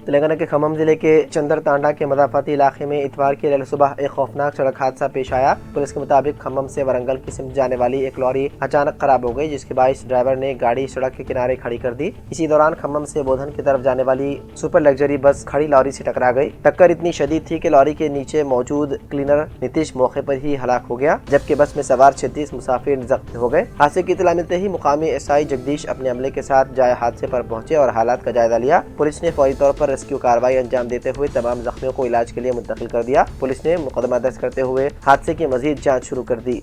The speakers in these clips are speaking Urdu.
تلنگانہ کے کھمم ضلع کے چندر تانڈا کے مضافاتی علاقے میں اتوار کی لیل صبح ایک خوفناک سڑک حادثہ پیش آیا۔ پولیس کے مطابق کھمم سے ورنگل کی سمت جانے والی ایک لوری اچانک خراب ہو گئی، جس کے باعث ڈرائیور نے گاڑی سڑک کے کنارے کھڑی کر دی۔ اسی دوران کھمم سے بودھن کی طرف جانے والی سپر لگژری بس کھڑی لوری سے ٹکرا گئی۔ ٹکر اتنی شدید تھی کہ لوری کے نیچے موجود کلینر نتیش موقع پر ہی ہلاک ہو گیا، جبکہ بس میں سوار 36 مسافر زخمی ہو گئے۔ حادثے کی اطلاع ملتے ہی مقامی SI جگدیش اپنے عملے کے ساتھ جائے حادثے پر پہنچے اور حالات کا جائزہ لیا۔ پولیس نے فوری طور پر ریسکیو کارروائی انجام دیتے ہوئے تمام زخمیوں کو علاج کے لیے منتقل کر دیا۔ پولیس نے مقدمہ درج کرتے ہوئے حادثے کی مزید جانچ شروع کر دی۔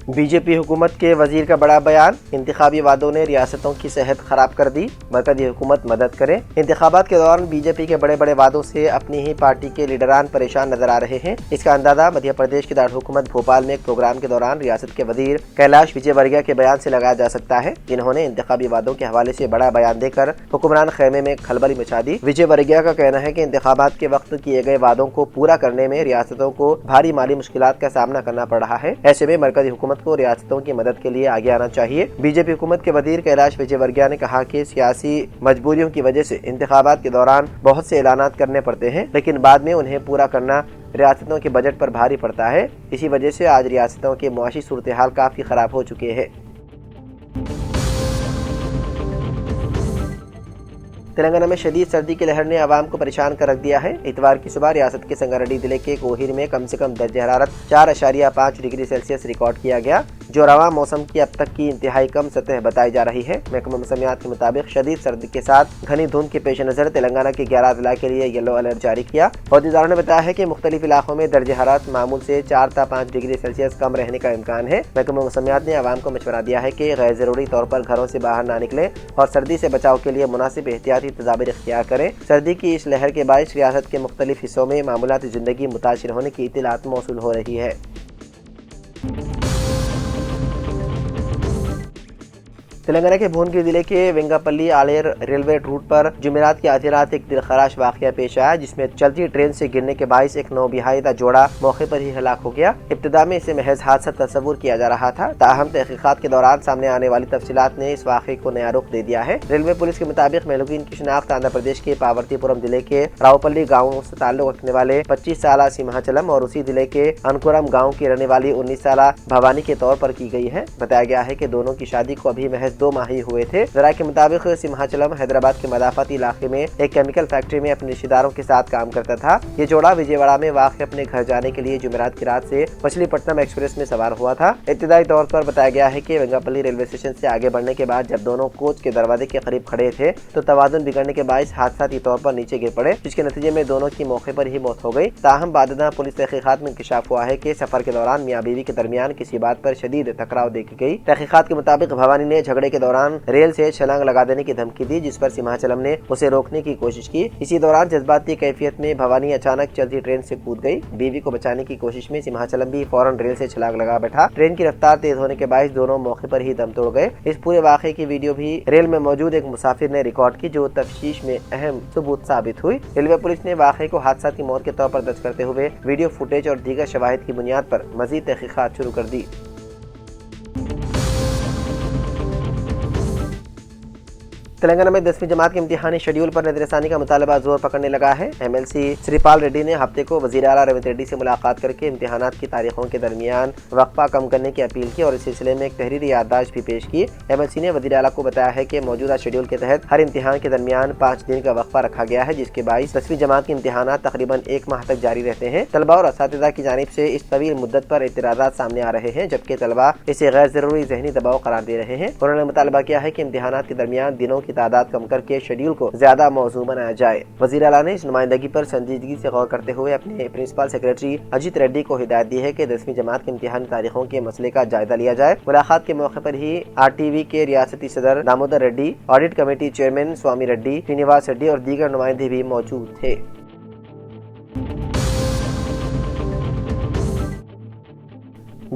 بی جے پی حکومت کے وزیر کا بڑا بیان، انتخابی وعدوں نے ریاستوں کی صحت خراب کر دی، مرکزی حکومت مدد کرے۔ انتخابات کے دوران بی جے پی کے بڑے بڑے وعدوں سے اپنی ہی پارٹی کے لیڈران پریشان نظر آ رہے ہیں۔ اس کا اندازہ مدھیہ پردیش کے دارالحکومت بھوپال میں ایک پروگرام کے دوران ریاست کے وزیر کیلاش وجے ورگیہ کے بیان سے لگایا جا سکتا ہے، جنہوں نے انتخابی وعدوں کے حوالے سے بڑا بیان دے کر حکمران خیمے میں کھلبلی مچا دی۔ وجے ورگیہ کا کہنا ہے کہ انتخابات کے وقت کیے گئے وعدوں کو پورا کرنے میں ریاستوں کو بھاری مالی مشکلات کا سامنا کرنا پڑ رہا ہے۔ ایسے میں مرکزی حکومت کو ریاستوں کی مدد کے لیے آگے آنا چاہیے۔ بی جے پی حکومت کے وزیر کیلاش وجے ورگیہ نے کہا کہ سیاسی مجبوریوں کی وجہ سے انتخابات کے دوران بہت سے اعلانات کرنے پڑتے ہیں، لیکن بعد میں انہیں پورا کرنا ریاستوں کے بجٹ پر بھاری پڑتا ہے۔ اسی وجہ سے آج ریاستوں کی معاشی صورتحال کافی خراب ہو چکی ہے۔ تلنگانہ میں شدید سردی کی لہر نے عوام کو پریشان کر رکھ دیا ہے۔ اتوار کی صبح ریاست کے سنگاریڈی ضلع کے کوہیر میں کم سے کم درجہ حرارت 4.5 ڈگری سیلسیس ریکارڈ کیا گیا، جو رواں موسم کی اب تک کی انتہائی کم سطح بتائی جا رہی ہے۔ محکمہ موسمیات کے مطابق شدید سردی کے ساتھ گھنی دھند کے پیش نظر تلنگانہ کے 11 اضلاع کے لیے یلو الرٹ جاری کیا۔ عہدیداروں نے بتایا ہے کہ مختلف علاقوں میں درجہ حرارت معمول سے 4 تا 5 ڈگری سیلسیس کم رہنے کا امکان ہے۔ محکمہ موسمیات نے عوام کو مشورہ دیا ہے کہ غیر ضروری طور پر گھروں سے باہر نہ نکلیں اور سردی سے بچاؤ کے لیے مناسب احتیاطی تدابیر اختیار کریں۔ سردی کی اس لہر کے باعث ریاست کے مختلف حصوں میں معمولات زندگی متاثر ہونے کی اطلاعات موصول ہو رہی ہے۔ تلنگانہ کے بھونگی ضلع کے وینگاپلی آلیر ریلوے روٹ پر جمعرات کی آدھی رات ایک دلخراش واقعہ پیش آیا، جس میں چلتی ٹرین سے گرنے کے باعث ایک نوبیاہیدہ جوڑا موقع پر ہی ہلاک ہو گیا۔ ابتدا میں اسے محض حادثہ تصور کیا جا رہا تھا، تاہم تحقیقات کے دوران سامنے آنے والی تفصیلات نے اس واقعے کو نیا رخ دے دیا ہے۔ ریلوے پولیس کے مطابق مہلوگین کی شناخت آندھرا پردیش کے پاورتی پورم ضلع کے راؤپلی گاؤں سے تعلق رکھنے والے 25 سالہ سمہاچلم اور اسی ضلع کے انکورم گاؤں کی رہنے والی 19 سالہ بھوانی کے طور پر کی گئی ہے۔ بتایا گیا ہے کہ دونوں کی شادی کو ابھی محض 2 ماہ ہی ہوئے تھے۔ ذرائع کے مطابق سمہاچلم حیدرآباد کے مضافاتی علاقے میں ایک کیمیکل فیکٹری میں اپنے رشتہ داروں کے ساتھ کام کرتا تھا۔ یہ جوڑا وجے واڑہ میں واقع اپنے گھر جانے کے لیے جمعرات کی رات سے مچھلی پٹنم ایکسپریس میں سوار ہوا تھا۔ ابتدائی طور پر بتایا گیا ہے کہ وینگاپلی ریلوے اسٹیشن سے آگے بڑھنے کے بعد جب دونوں کوچ کے دروازے کے قریب کھڑے تھے تو توازن بگڑنے کے باعث حادثاتی طور پر نیچے گر پڑے، جس کے نتیجے میں دونوں کی موقع پر ہی موت ہو گئی۔ تاہم بعد ازاں پولیس تحقیقات میں انکشاف ہوا ہے کہ سفر کے دوران میاں بیوی کے درمیان کسی بات پر شدید ٹکراؤ دیکھی گئی۔ تحقیقات کے مطابق بھوانی نے جھگڑے کے دوران ریل سے چھلانگ لگا دینے کی دھمکی دی، جس پر سمہاچلم نے اسے روکنے کی کوشش کی۔ اسی دوران جذباتی کیفیت میں بھوانی اچانک چلتی ٹرین سے کود گئی۔ بیوی کو بچانے کی کوشش میں سمہاچلم بھی فوراً ریل سے چھلانگ لگا بیٹھا۔ ٹرین کی رفتار تیز ہونے کے باعث دونوں موقع پر ہی دم توڑ گئے۔ اس پورے واقعے کی ویڈیو بھی ریل میں موجود ایک مسافر نے ریکارڈ کی، جو تفتیش میں اہم ثبوت ثابت ہوئی۔ ریلوے پولیس نے واقعے کو حادثاتی موت کے طور پر درج کرتے ہوئے ویڈیو فوٹیج اور دیگر شواہد کی بنیاد پر مزید تحقیقات شروع کر دی۔ تلنگانہ میں 10ویں جماعت کے امتحانی شیڈول پر نظر ثانی کا مطالبہ زور پکڑنے لگا ہے۔ MLC سری پال ریڈی نے ہفتے کو وزیر اعلیٰ ریونت ریڈی سے ملاقات کر کے امتحانات کی تاریخوں کے درمیان وقفہ کم کرنے کی اپیل کی اور اس سلسلے میں ایک تحریری یادداشت بھی پیش کی۔ MLC نے وزیر اعلیٰ کو بتایا ہے کہ موجودہ شیڈول کے تحت ہر امتحان کے درمیان 5 دن کا وقفہ رکھا گیا ہے، جس کے باعث 10ویں جماعت کے امتحانات تقریباً 1 ماہ تک جاری رہتے ہیں۔ طلباء اور اساتذہ کی جانب سے اس طویل مدت پر اعتراضات سامنے آ رہے ہیں، جبکہ طلباء اسے غیر ضروری ذہنی دباؤ قرار دے رہے ہیں۔ انہوں نے مطالبہ کیا ہے کہ امتحانات کے درمیان دنوں کی تعداد کم کر کے شیڈول کو زیادہ موزوں بنایا جائے۔ وزیر اعلیٰ نے اس نمائندگی پر سنجیدگی سے غور کرتے ہوئے اپنے پرنسپل سیکریٹری اجیت ریڈی کو ہدایت دی ہے کہ 10ویں جماعت کے امتحانی تاریخوں کے مسئلے کا جائزہ لیا جائے۔ ملاقات کے موقع پر ہی RTV کے ریاستی صدر Damodar ready, audit committee chairman Swami ready, Srinivas ready اور دیگر نمائندے بھی موجود تھے۔